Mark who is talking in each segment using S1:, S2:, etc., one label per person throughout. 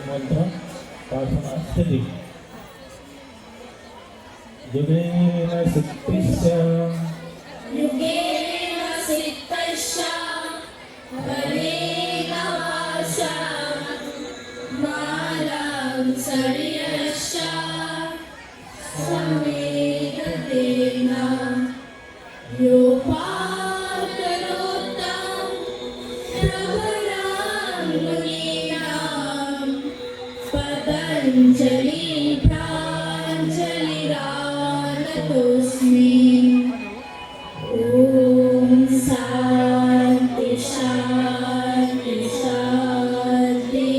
S1: मंत्र प्रार्थना स्थिति युगेन सिद्धस्य
S2: हरेण वाचा मालं शरीरस्य समेततेन योपाकरोतं प्रवरां मुनीनां पतञ्जलि प्राञ्जलिरानतोऽस्मि। ॐ शान्ति शान्ति शान्ति।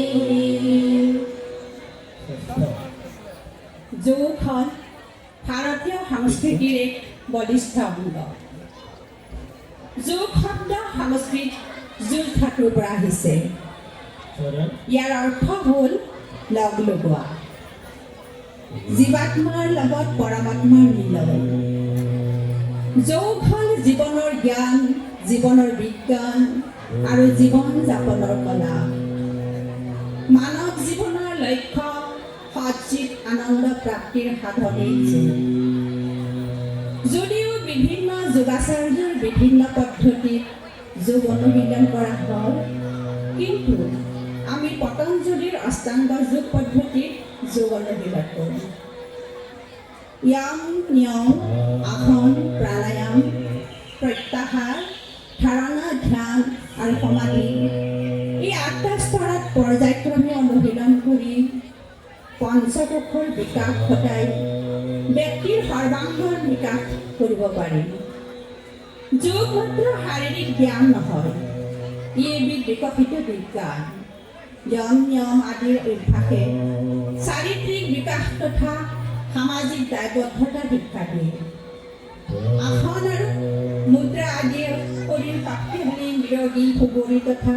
S3: যোগখন ভাৰতীয় সংস্কৃতিৰ এক বলিষ্ঠ অংগ। যোগ শব্দ সংস্কৃত যোগ ধাতুৰ পৰা আহিছে। ইয়াৰ অৰ্থ হ'ল লগ লগোৱা, জীৱাত্মাৰ লগত পৰমাত্মাৰ মিলন। যোগ হ'ল জীৱনৰ জ্ঞান, জীৱনৰ বিজ্ঞান আৰু জীৱন যাপনৰ কলা। মানৱ জীৱনৰ লক্ষ্য সৎচিত আনন্দ প্ৰাপ্তিৰ সাধনেই যোগ। যদিও বিভিন্ন যোগাচাৰ্যৰ বিভিন্ন পদ্ধতিত যোগ অনুশীলন কৰা হয়, কিন্তু আমি পতঞ্জলিৰ অষ্টাংগ যোগ পদ্ধতিত যোগ অনুশীলন কৰোঁ। য়াম নিয়ম আসন প্ৰাণায়াম প্ৰত্যাহাৰ ধাৰণা ধ্যান আৰু সমাধি এই 8টা স্তৰত পৰ্যায়ক্ৰমে অনুশীলন কৰি পঞ্চকোষৰ বিকাশ ঘটাই ব্যক্তিৰ সৰ্বাংগৰ বিকাশ কৰিব পাৰি। যোগ মাত্ৰ শাৰীৰিক জ্ঞান নহয়, ই এবিধ বিকশিত বিজ্ঞান। যম নিয়ম আদিৰ অভ্যাসে চাৰিত্ৰিক বিকাশ তথা সামাজিক দায়বদ্ধতা শিক্ষা দিয়ে। আসন আৰু মুদ্ৰা আদিয়ে শৰীৰ শক্তিশালী নিৰোগী সুগৰী তথা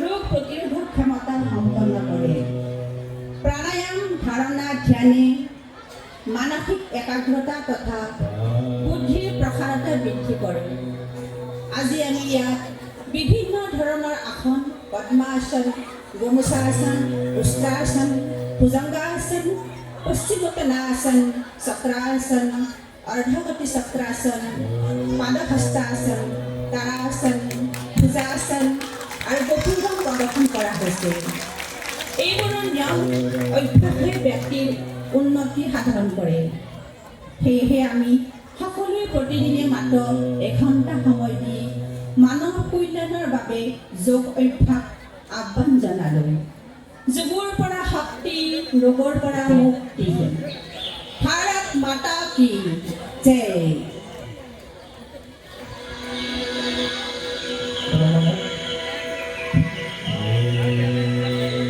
S3: ৰোগ প্ৰতিৰোধক ক্ষমতা সম্পন্ন কৰে। প্ৰাণায়াম ধাৰণা ধ্যানে মানসিক একাগ্ৰতা তথা বুদ্ধিৰ প্ৰসাৰতা বৃদ্ধি কৰে। আজি আমি ইয়াত বিভিন্ন ধৰণৰ আসন পদ্মাসন গোমুখাসন উষ্ট্ৰাসন ভুজংগাসন পশ্চিমোত্তানাসন চক্ৰাসন অৰ্ধগতি চক্ৰাসন পাদহস্তাসন তাৰাসন ভুজাসন আৰু গভীৰভাৱে প্ৰদৰ্শন কৰা হৈছে। এইবোৰৰ নিয়ম অভ্যাসে ব্যক্তিৰ উন্নতি সাধন কৰে। সেয়েহে আমি সকলোৱে প্ৰতিদিনে মাত্ৰ এঘণ্টা সময় দি মানৱ কল্যাণৰ বাবে যোগ অভ্যাস আহ্বান জনালোঁ। যোগৰ পৰা শক্তি, ৰোগৰ পৰা মুক্তি। ভাৰত মাতা কি জয়।